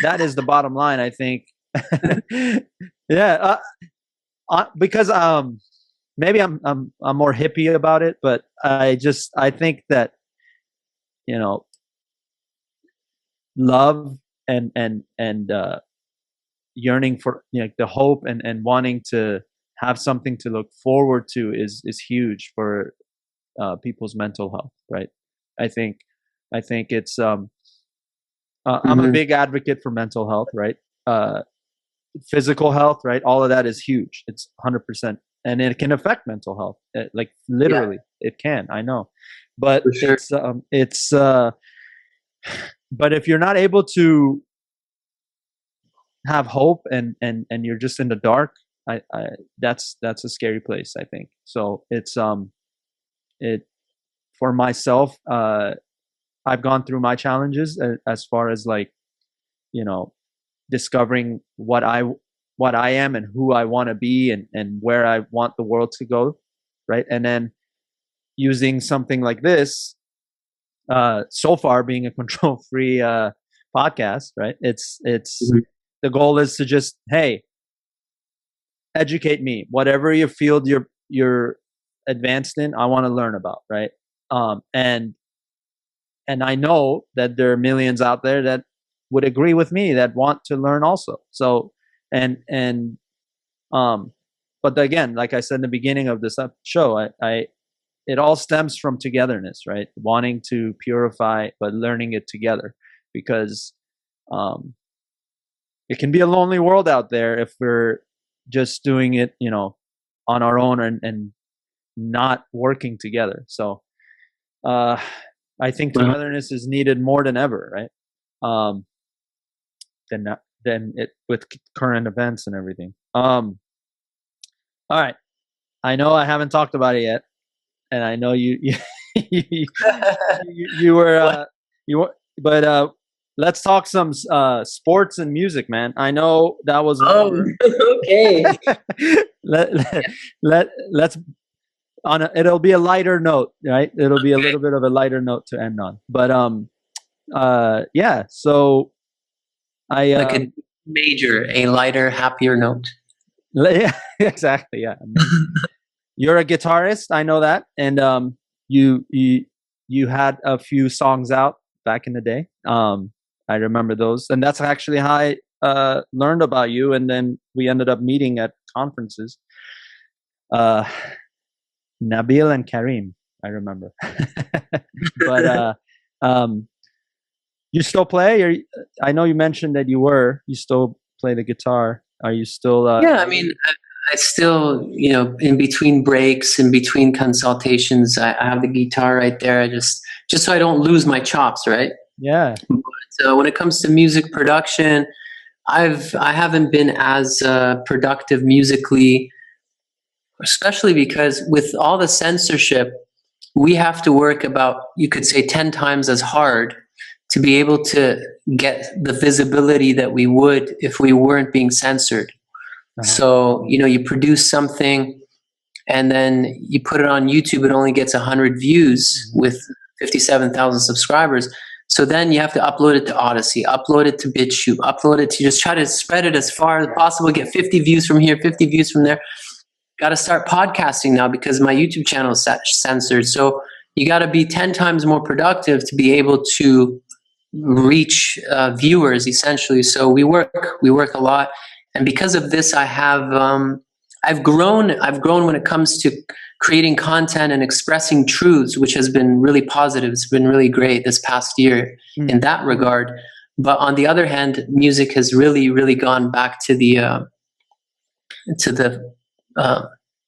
is the bottom line, I think. Yeah, because maybe I'm more hippie about it, but I think that love and yearning for the hope and wanting to have something to look forward to is huge for people's mental health, right? I think it's I'm a big advocate for mental health, right? Physical health, right? All of that is huge. It's 100%, and it can affect mental health. Like literally, it can. I know, but but if you're not able to have hope and you're just in the dark, that's a scary place, I think. So it's for myself, I've gone through my challenges as far as discovering what I am and who I want to be and where I want the world to go, right? And then using something like this, so far being a control-free podcast, right? It's the goal is to just, hey, educate me, whatever your field you're advanced in, I want to learn about, right? And I know that there are millions out there that would agree with me, that want to learn also. So, but again, like I said in the beginning of this show, it all stems from togetherness, right? Wanting to purify, but learning it together, because it can be a lonely world out there if we're just doing it, on our own and not working together. So I think togetherness is needed more than ever, right? Than it with current events and everything. All right. I know I haven't talked about it yet, and I know you you were but let's talk some sports and music, man. I know that was Okay. let's it'll be a lighter note, right? It'll be a little bit of a lighter note to end on. But yeah, so I like a lighter, happier note. Yeah, exactly. Yeah. You're a guitarist, I know that, and you had a few songs out back in the day. I remember those, and that's actually how I learned about you. And then we ended up meeting at conferences. Nabil and Karim, I remember. But you still play? I know you mentioned that you still play the guitar. Are you still? Yeah, I mean, I still, in between breaks, in between consultations, I have the guitar right there. I just so I don't lose my chops, right? Yeah. But when it comes to music production, I haven't been as productive musically, especially because with all the censorship, we have to work about, you could say, 10 times as hard to be able to get the visibility that we would if we weren't being censored. So, you produce something and then you put it on YouTube, it only gets 100 views with 57,000 subscribers. So then you have to upload it to Odysee, upload it to BitChute, upload it to just try to spread it as far as possible, get 50 views from here, 50 views from there. Got to start podcasting now because my YouTube channel is censored. So you got to be 10 times more productive to be able to reach viewers, essentially. So we work a lot. And because of this, I've grown when it comes to creating content and expressing truths, which has been really positive. It's been really great this past year in that regard. But on the other hand, music has really, really gone back to the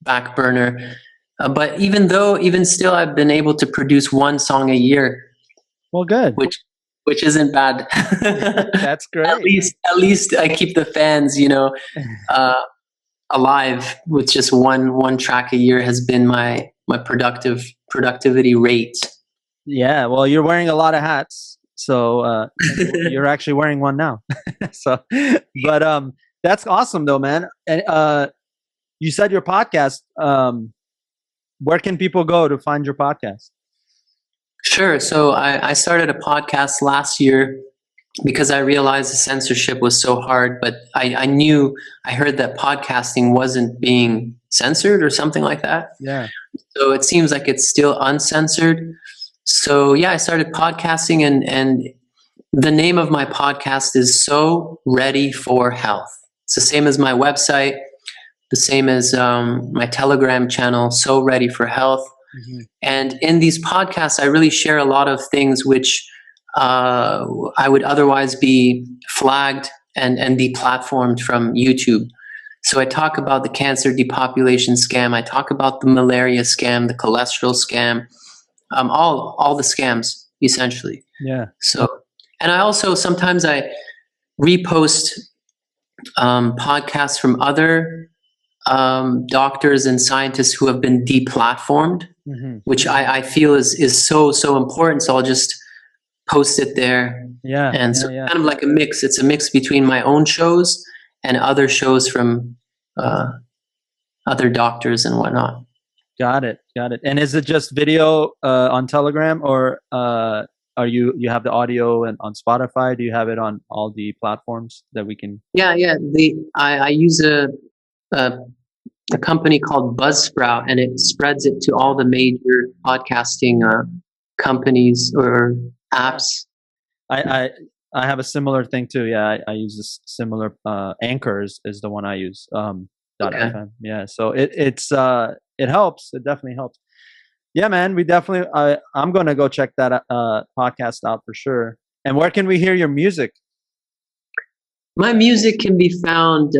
back burner. But even still, I've been able to produce one song a year. Well, good. Which isn't bad. That's great. At least I keep the fans, alive with just one track a year has been my productivity rate. Yeah, well, you're wearing a lot of hats, so you're actually wearing one now. So, but that's awesome though, man. And you said your podcast. Where can people go to find your podcast? Sure. So I started a podcast last year because I realized the censorship was so hard, but I heard that podcasting wasn't being censored or something like that. Yeah. So it seems like it's still uncensored. So yeah, I started podcasting and the name of my podcast is So Ready for Health. It's the same as my website, the same as my Telegram channel, So Ready for Health. Mm-hmm. And in these podcasts, I really share a lot of things which I would otherwise be flagged and deplatformed from YouTube. So I talk about the cancer depopulation scam. I talk about the malaria scam, the cholesterol scam, all the scams essentially. Yeah. So, and I also sometimes I repost podcasts from other doctors and scientists who have been deplatformed, which I feel is so important. So I'll just post it there. Yeah. And so kind of like a mix. It's a mix between my own shows and other shows from other doctors and whatnot. Got it. And is it just video on Telegram, or are you have the audio and on Spotify? Do you have it on all the platforms that we can? Yeah. I use a company called Buzzsprout, and it spreads it to all the major podcasting companies or apps. I have a similar thing too. Yeah, I use this similar Anchors is the one I use. .fm. Yeah, so it helps. It definitely helps. Yeah, man. We definitely. I'm gonna go check that podcast out for sure. And where can we hear your music? My music can be found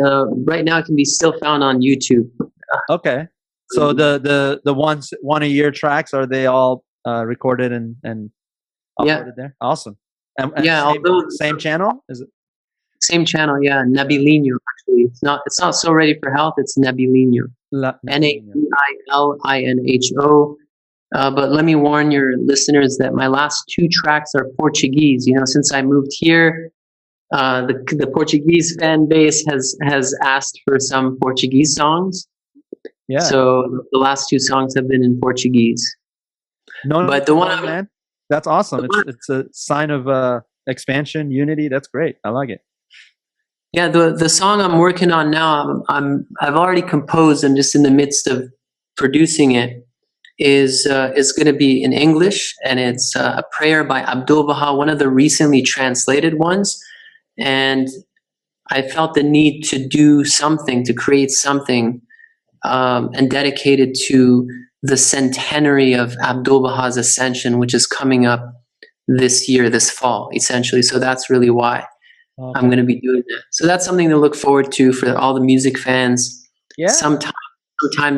right now. It can be still found on YouTube. Okay. So the one a year tracks, are they all recorded and Yeah, uploaded there? Awesome. And yeah. Although same channel? Is it? same channel, yeah. Yeah. Nabilino. Actually, it's not so ready for health. It's Nabilino. Nabilino. Nabilino. But let me warn your listeners that my last two tracks are Portuguese. You know, since I moved here, the Portuguese fan base has asked for some Portuguese songs. Yeah. So the last two songs have been in Portuguese. No, But the one, man, that's awesome. It's a sign of expansion, unity. That's great. I like it. yeah, the song I'm working on now, I've already composed. I'm just in the midst of producing it. Is going to be in English, and it's a prayer by Abdul Baha, one of the recently translated ones. And I felt the need to do something, to create something, and dedicate it to the centenary of Abdul Baha's ascension, which is coming up this year, this fall, essentially. So that's really why I'm going to be doing that. So that's something to look forward to for all the music fans. Yeah. Sometime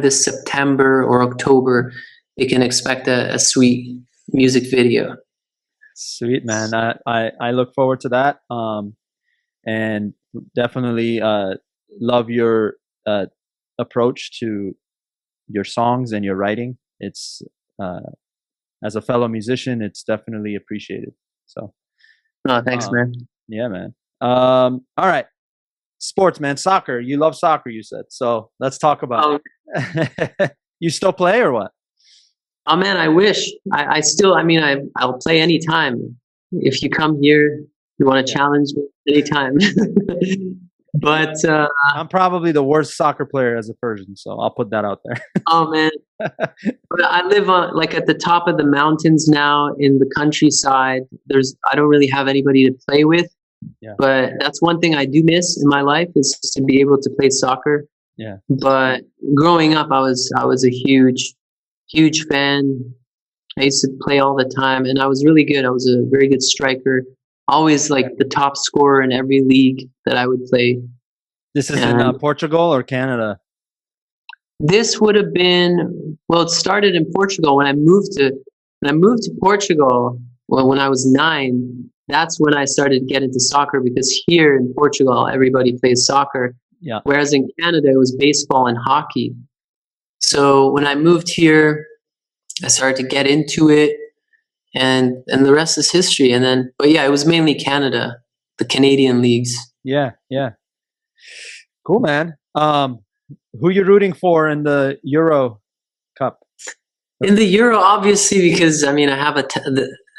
this September or October, they can expect a sweet music video. Sweet, man. I look forward to that. And definitely love your approach to your songs and your writing. It's as a fellow musician, it's definitely appreciated. So, oh, thanks, man. Yeah, man. All right, sports, man. Soccer. You love soccer, you said. So let's talk about it. You still play or what? Oh man, I wish. I still. I mean, I'll play anytime. If you come here, you want to challenge me anytime. But I'm probably the worst soccer player as a Persian, so I'll put that out there. Oh man, but I live on like at the top of the mountains now in the countryside. I don't really have anybody to play with. Yeah. But that's one thing I do miss in my life is to be able to play soccer. Yeah. But growing up, I was a huge fan. I used to play all the time, and I was really good. I was a very good striker. Always like the top scorer in every league that I would play. This is in Portugal or Canada? This would have been, well, it started in Portugal when I moved to Portugal. Well, when I was 9, that's when I started getting into soccer, because here in Portugal everybody plays soccer. Yeah. Whereas in Canada it was baseball and hockey. So when I moved here, I started to get into it, and the rest is history. And then, but yeah, it was mainly Canada, the Canadian leagues. Yeah, yeah. Cool, man. Who you rooting for in the Euro Cup? In the Euro, obviously, because I mean, I have a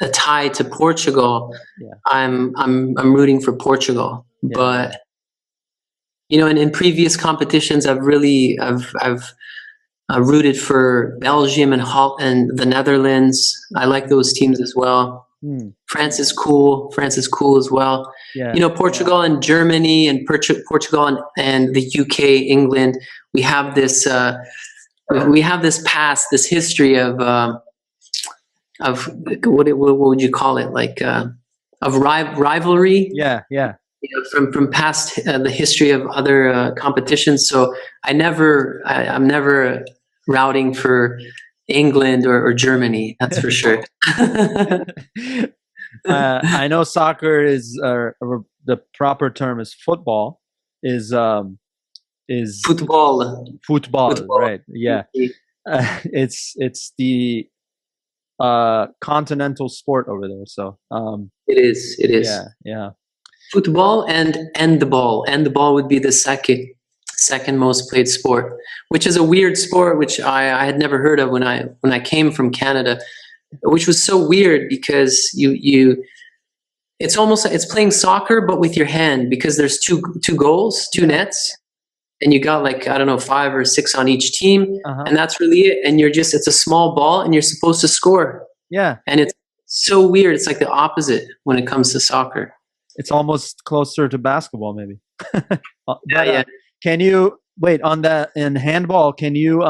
tie to Portugal. Yeah. I'm rooting for Portugal, Yeah. but you know, in previous competitions, I've rooted for Belgium and the Netherlands. I like those teams as well. France is cool. France is cool as well. Yeah. You know, Portugal and Germany and Portugal and the UK, England. We have this past, this history of what would you call it? Like of rivalry. Yeah, yeah. You know, from past the history of other competitions. So I'm never routing for England or Germany. That's for sure. I know soccer is the proper term is football. Is football, right? Yeah. It's the continental sport over there. So it is. Yeah, yeah. Football and the ball. And the ball would be the second most played sport, which is a weird sport, which I had never heard of when I came from Canada, which was so weird because it's playing soccer but with your hand, because there's two goals, two nets, and you got like, I don't know, 5 or 6 on each team, and that's really it. And it's a small ball and you're supposed to score. Yeah. And it's so weird. It's like the opposite when it comes to soccer. It's almost closer to basketball, maybe. Yeah. Can you wait on that in handball? Can you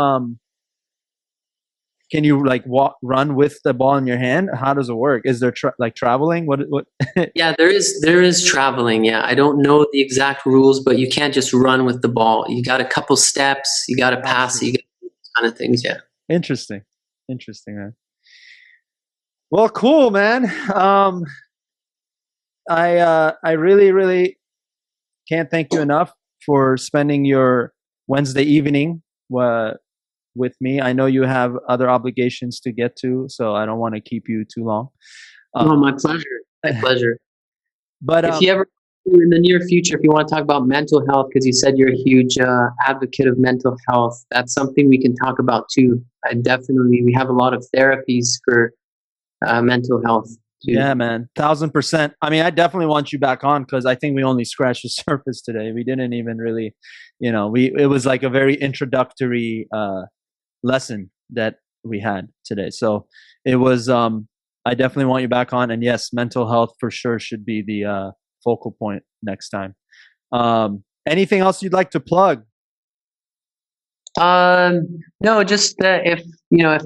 can you like run with the ball in your hand? How does it work? Is there like traveling? What? Yeah, there is traveling. Yeah, I don't know the exact rules, but you can't just run with the ball. You got a couple steps. You got to pass. You got these kind of things. Yeah. Interesting, man. Well, cool, man. I really can't thank you enough for spending your Wednesday evening with me. I know you have other obligations to get to, so I don't want to keep you too long. No, my pleasure. My pleasure. But if you ever, in the near future, if you want to talk about mental health, because you said you're a huge advocate of mental health, that's something we can talk about too. We have a lot of therapies for mental health too. Yeah, man, 1000%. I mean, I definitely want you back on because I think we only scratched the surface today. We didn't even really, it was like a very introductory lesson that we had today. So it was, I definitely want you back on. And yes, mental health for sure should be the focal point next time. Anything else you'd like to plug? No, just if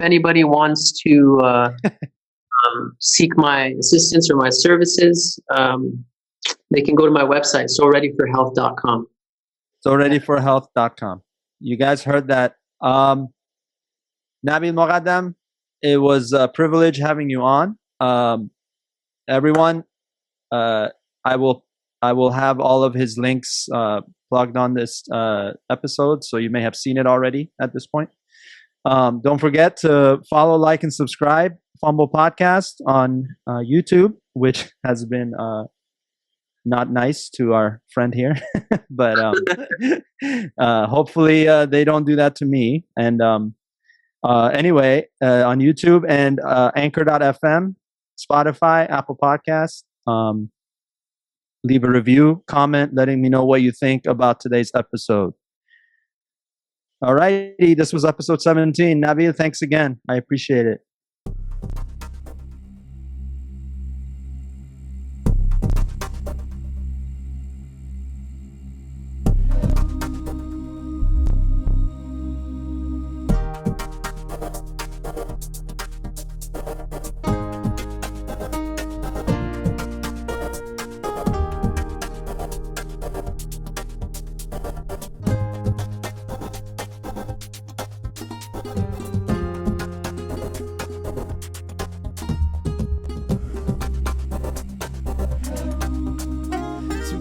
anybody wants to seek my assistance or my services, they can go to my website, soreadyforhealth.com. soreadyforhealth.com. You guys heard that. Nabil Moghaddam, it was a privilege having you on. Everyone, I will have all of his links plugged on this episode, so you may have seen it already at this point. Don't forget to follow, like, and subscribe Podcast on YouTube, which has been not nice to our friend here, but hopefully they don't do that to me. And anyway, on YouTube and Anchor.fm, Spotify, Apple Podcasts. Leave a review, comment, letting me know what you think about today's episode. All righty, this was episode 17. Nabil, thanks again. I appreciate it.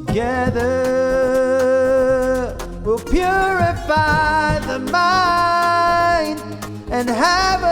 Together we'll purify the mind and have